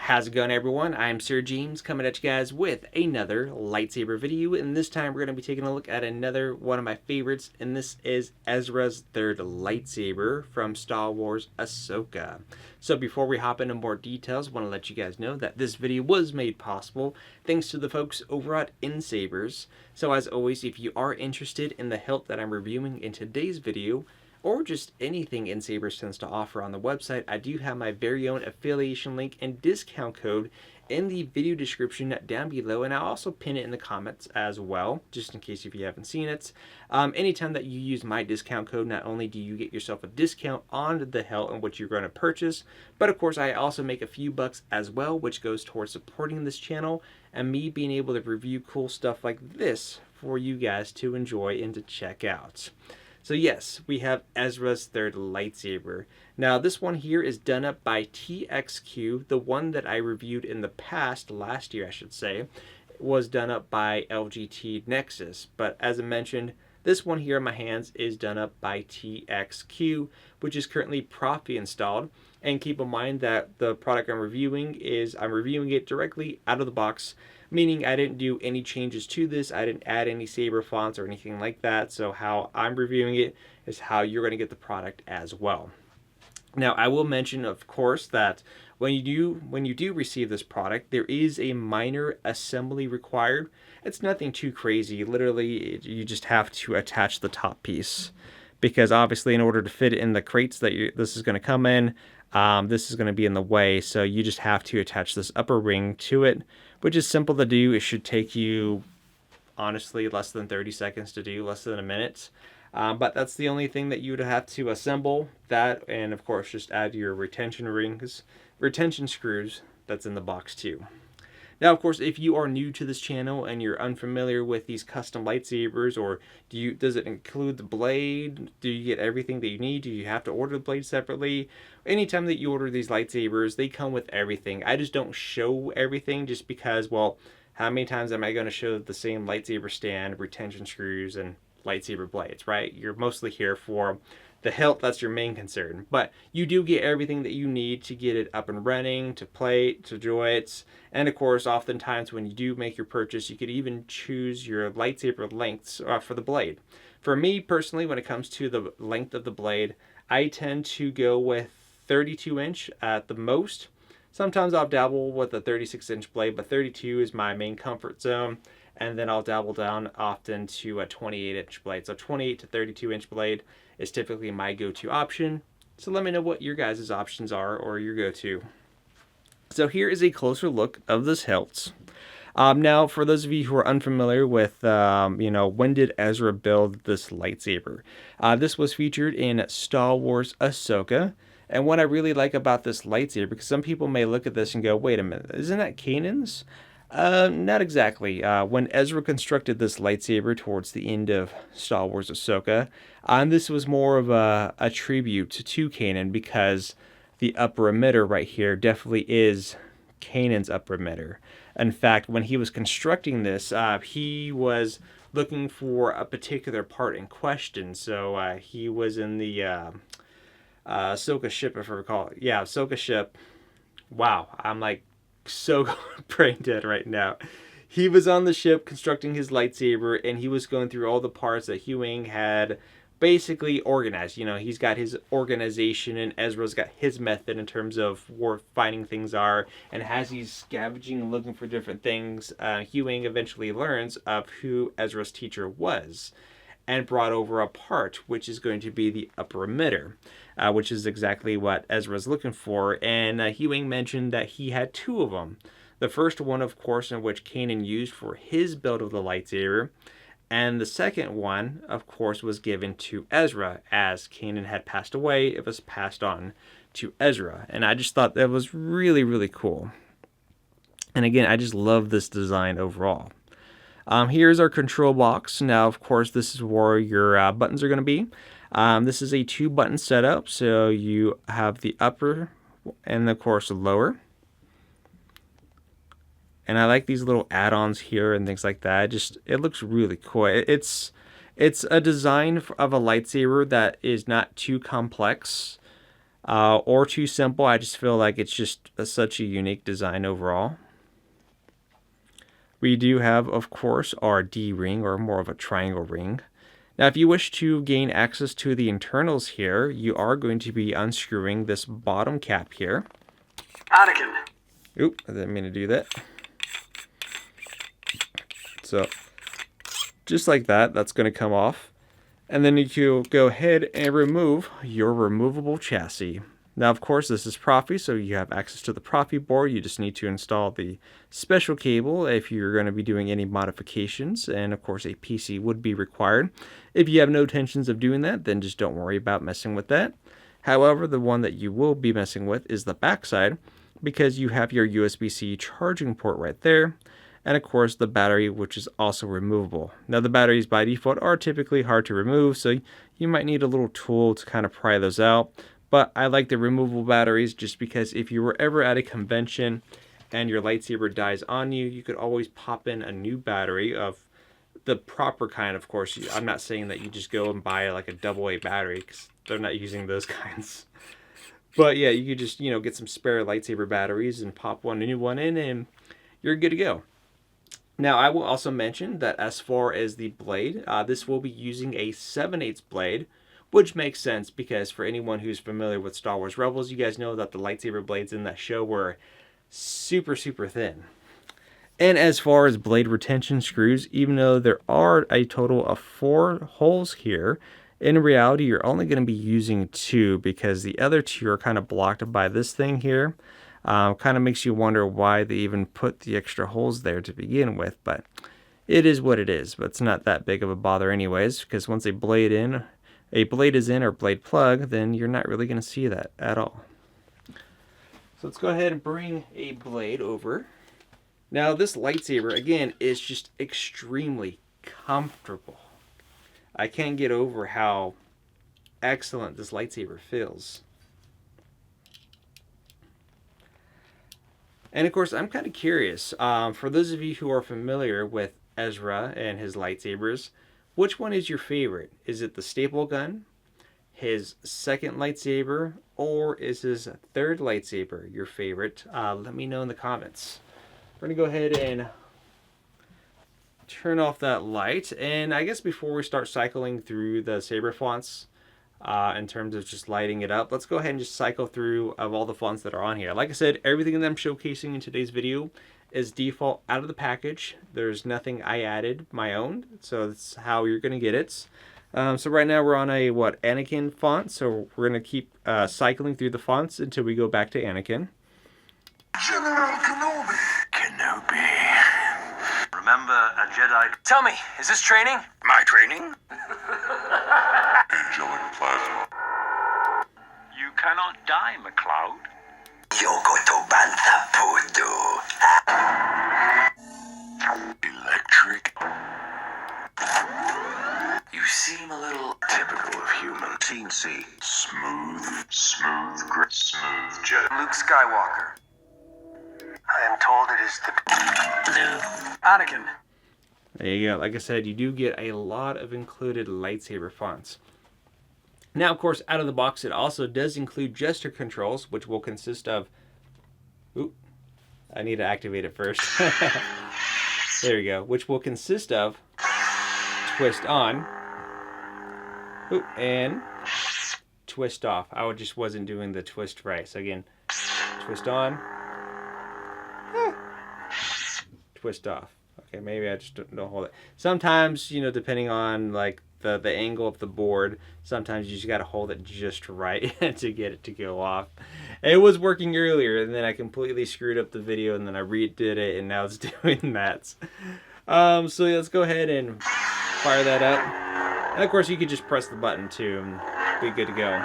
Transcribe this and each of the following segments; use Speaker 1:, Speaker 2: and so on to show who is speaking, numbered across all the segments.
Speaker 1: How's it going, everyone? I'm Sir James coming at you guys with another lightsaber video, and this time we're going to be taking a look at another one of my favorites, and this is Ezra's third lightsaber from Star Wars Ahsoka. So before we hop into more details, I want to let you guys know that this video was made possible thanks to the folks over at NSabers. So as always, if you are interested in the hilt that I'm reviewing in today's video, or just anything NSabers tends to offer on the website, I do have my very own affiliation link and discount code in the video description down below, and I'll also pin it in the comments as well, just in case if you haven't seen it. Anytime that you use my discount code, not only do you get yourself a discount on the hilt and what you're going to purchase, but of course I also make a few bucks as well, which goes towards supporting this channel and me being able to review cool stuff like this for you guys to enjoy and to check out. So yes, we have Ezra's third lightsaber. Now this one here is done up by TXQ. The one that I reviewed in the past, last year I should say, was done up by LGT Nexus. But as I mentioned, this one here in my hands is done up by TXQ, which is currently properly installed. And keep in mind that the product I'm reviewing it directly out of the box, meaning I didn't do any changes to this. I didn't add any saber fonts or anything like that. So how I'm reviewing it is how you're going to get the product as well. Now, I will mention, of course, that when you do receive this product, there is a minor assembly required. It's nothing too crazy. Literally, you just have to attach the top piece, because obviously in order to fit it in the crates that this is going to come in, this is going to be in the way. So you just have to attach this upper ring to it, which is simple to do. It should take you, honestly, less than 30 seconds to do, less than a minute. But that's the only thing that you would have to assemble. That, and of course, just add your retention screws that's in the box too. Now, of course, if you are new to this channel and you're unfamiliar with these custom lightsabers, or does it include the blade? Do you get everything that you need? Do you have to order the blade separately? Anytime that you order these lightsabers, they come with everything. I just don't show everything just because, well, how many times am I going to show the same lightsaber stand, retention screws, and lightsaber blades, right? You're mostly here for the hilt. That's your main concern, but you do get everything that you need to get it up and running, to plate, to joints, and of course, oftentimes when you do make your purchase, you could even choose your lightsaber lengths for the blade. For me personally, when it comes to the length of the blade, I tend to go with 32-inch at the most. Sometimes I'll dabble with a 36-inch blade, but 32 is my main comfort zone. And then I'll dabble down often to a 28-inch blade. So 28 to 32-inch blade is typically my go-to option. So let me know what your guys' options are, or your go-to. So here is a closer look of this hilt. Now, for those of you who are unfamiliar with, when did Ezra build this lightsaber? This was featured in Star Wars Ahsoka. And what I really like about this lightsaber, because some people may look at this and go, wait a minute, isn't that Kanan's? Not exactly. When Ezra constructed this lightsaber towards the end of Star Wars Ahsoka, this was more of a tribute to Kanan, because the upper emitter right here definitely is Kanan's upper emitter. In fact, when he was constructing this, he was looking for a particular part in question. So he was in the Ahsoka ship, if I recall. Yeah, Ahsoka ship. Wow, I'm like so brain dead right now. He was on the ship constructing his lightsaber, and he was going through all the parts that Huyang had basically organized. You know, he's got his organization, and Ezra's got his method in terms of where finding things are. And as he's scavenging and looking for different things, Huyang eventually learns of who Ezra's teacher was, and brought over a part, which is going to be the upper emitter, which is exactly what Ezra's looking for. And Huyang mentioned that he had two of them. The first one, of course, in which Kanan used for his build of the lightsaber, and the second one, of course, was given to Ezra. As Kanan had passed away, it was passed on to Ezra. And I just thought that was really, really cool. And again, I just love this design overall. Here's our control box. Now, of course, this is where your buttons are going to be. This is a 2-button setup, so you have the upper and, of course, the lower. And I like these little add-ons here and things like that. It looks really cool. It's a design of a lightsaber that is not too complex. or too simple. I just feel like it's just such a unique design overall. We do have, of course, our D ring, or more of a triangle ring. Now, if you wish to gain access to the internals here, you are going to be unscrewing this bottom cap here.
Speaker 2: Anakin.
Speaker 1: Oop, I didn't mean to do that. So, just like that, that's going to come off. And then you can go ahead and remove your removable chassis. Now, of course, this is Profi, so you have access to the Profi board. You just need to install the special cable if you're going to be doing any modifications. And, of course, a PC would be required. If you have no intentions of doing that, then just don't worry about messing with that. However, the one that you will be messing with is the backside, because you have your USB-C charging port right there. And, of course, the battery, which is also removable. Now, the batteries by default are typically hard to remove, so you might need a little tool to kind of pry those out. But I like the removable batteries just because if you were ever at a convention and your lightsaber dies on you, you could always pop in a new battery of the proper kind, of course. I'm not saying that you just go and buy like a AA battery, because they're not using those kinds. But yeah, you could just, get some spare lightsaber batteries and pop a new one in, and you're good to go. Now, I will also mention that as far as the blade, this will be using a 7/8 blade, which makes sense because for anyone who's familiar with Star Wars Rebels, you guys know that the lightsaber blades in that show were super, super thin. And as far as blade retention screws, even though there are a total of 4 holes here, in reality, you're only going to be using 2 because the other 2 are kind of blocked by this thing here. Kind of makes you wonder why they even put the extra holes there to begin with, but it is what it is. But it's not that big of a bother anyways, because once a blade is in or blade plug, then you're not really going to see that at all. So let's go ahead and bring a blade over. Now, this lightsaber, again, is just extremely comfortable. I can't get over how excellent this lightsaber feels. And of course, I'm kind of curious, for those of you who are familiar with Ezra and his lightsabers, which one is your favorite? Is it the staple gun, his second lightsaber, or is his third lightsaber your favorite? Let me know in the comments. We're going to go ahead and turn off that light. And I guess before we start cycling through the saber fonts, in terms of just lighting it up, let's go ahead and just cycle through of all the fonts that are on here. Like I said, everything that I'm showcasing in today's video is default out of the package. There's nothing I added my own, so that's how you're going to get it. So right now we're on a Anakin font, so we're going to keep cycling through the fonts until we go back to Anakin.
Speaker 2: General Kenobi. Remember a Jedi. Tell me, is this training? My training?
Speaker 3: Angelic plasma.
Speaker 2: You cannot die, McLeod.
Speaker 3: Electric.
Speaker 2: You seem a little typical of human.
Speaker 3: Teensy. Smooth jet.
Speaker 2: Luke Skywalker. I am told it is the blue. Anakin.
Speaker 1: There you go. Like I said, you do get a lot of included lightsaber fonts. Now, of course, out of the box, it also does include gesture controls, which will consist of... Oop, I need to activate it first. There we go. Which will consist of twist on, oop, and twist off. I just wasn't doing the twist right. So again, twist on, twist off. Okay, maybe I just don't hold it. Sometimes, depending on like the angle of the board, sometimes you just got to hold it just right to get it to go off. It was working earlier, and then I completely screwed up the video, and then I redid it, and now it's doing that. So let's go ahead and fire that up. And of course, you could just press the button too and be good to go.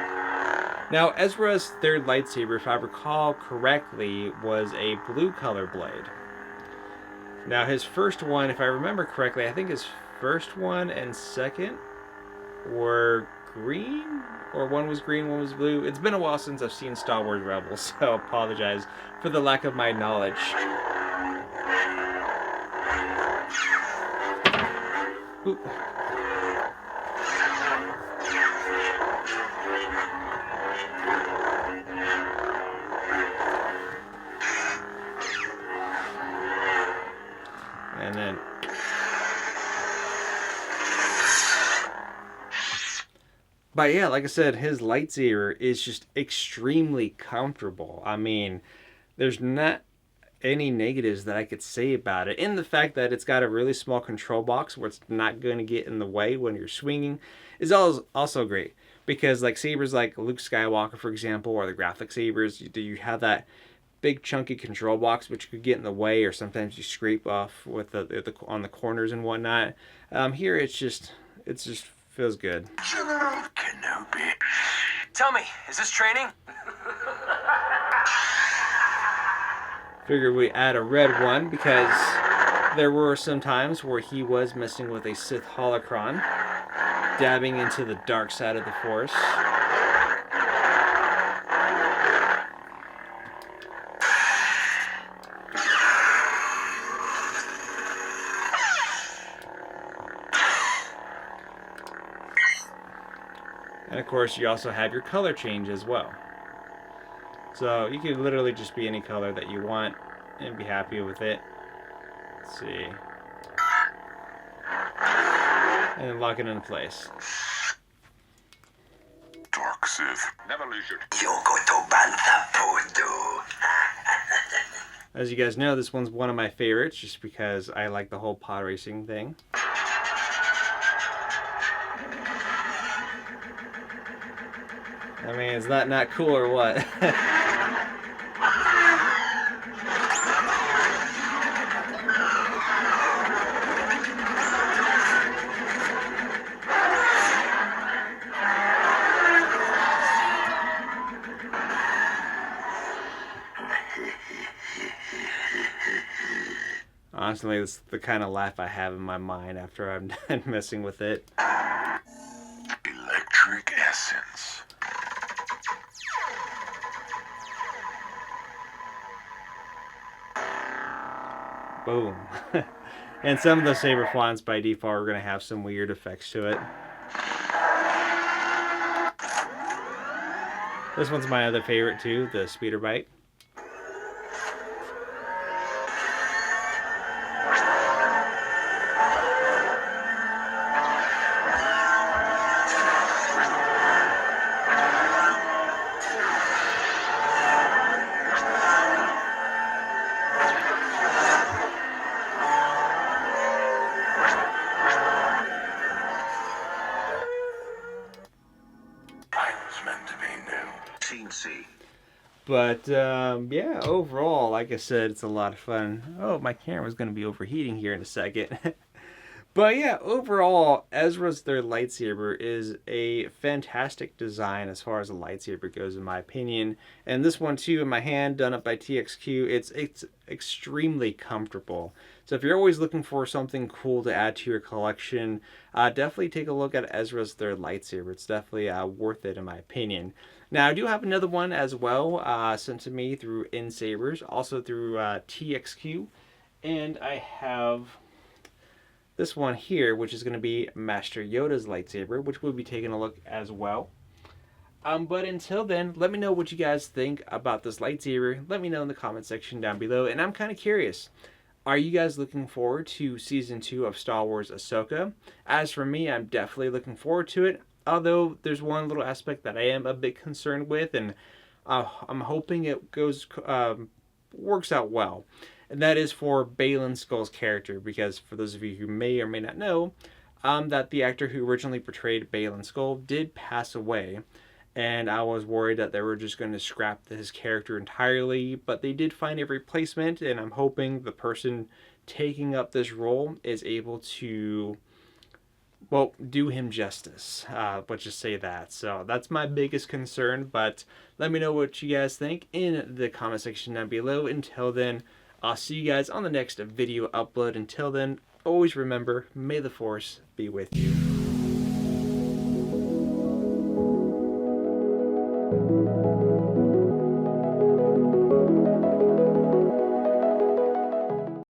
Speaker 1: Now, Ezra's third lightsaber, if I recall correctly, was a blue color blade. Now, his first one, if I remember correctly, I think his first one and second were green, or one was green, one was blue. It's been a while since I've seen Star Wars Rebels, so I apologize for the lack of my knowledge. Ooh. But yeah, like I said, his lightsaber is just extremely comfortable. I mean, there's not any negatives that I could say about it. And the fact that it's got a really small control box where it's not going to get in the way when you're swinging is also great. Because like sabers like Luke Skywalker, for example, or the graphic sabers, you have that big chunky control box which could get in the way, or sometimes you scrape off with the on the corners and whatnot. Here it's just feels good.
Speaker 2: General Kenobi.
Speaker 4: Tell me, is this training?
Speaker 1: Figured we add a red one because there were some times where he was messing with a Sith holocron, dabbing into the dark side of the Force. And of course, you also have your color change as well. So you can literally just be any color that you want and be happy with it. Let's see. And then lock it in place.
Speaker 3: Dark Sith. Never lose your...
Speaker 1: As you guys know, this one's one of my favorites just because I like the whole pod racing thing. I mean, is that not cool or what? Honestly, it's the kind of laugh I have in my mind after I'm done messing with it.
Speaker 3: Electric essence.
Speaker 1: Boom. And some of the saber fonts by default are going to have some weird effects to it. This one's my other favorite too, the speeder bike. But yeah, overall, like I said, it's a lot of fun. Oh, my camera's going to be overheating here in a second. But yeah, overall, Ezra's third lightsaber is a fantastic design as far as a lightsaber goes, in my opinion. And this one too, in my hand, done up by TXQ, it's extremely comfortable. So if you're always looking for something cool to add to your collection, definitely take a look at Ezra's third lightsaber. It's definitely worth it, in my opinion. Now, I do have another one as well, sent to me through NSabers, also through TXQ. And I have this one here, which is going to be Master Yoda's lightsaber, which we'll be taking a look as well. But until then, let me know what you guys think about this lightsaber. Let me know in the comment section down below. And I'm kind of curious, are you guys looking forward to Season 2 of Star Wars Ahsoka? As for me, I'm definitely looking forward to it. Although there's one little aspect that I am a bit concerned with, and I'm hoping it works out well. And that is for Baylan Skoll's character, because for those of you who may or may not know, that the actor who originally portrayed Baylan Skoll did pass away. And I was worried that they were just going to scrap his character entirely, but they did find a replacement, and I'm hoping the person taking up this role is able to, well, do him justice. Let's just say that. So that's my biggest concern, but let me know what you guys think in the comment section down below. Until then, I'll see you guys on the next video upload. Until then, always remember, may the Force be with you.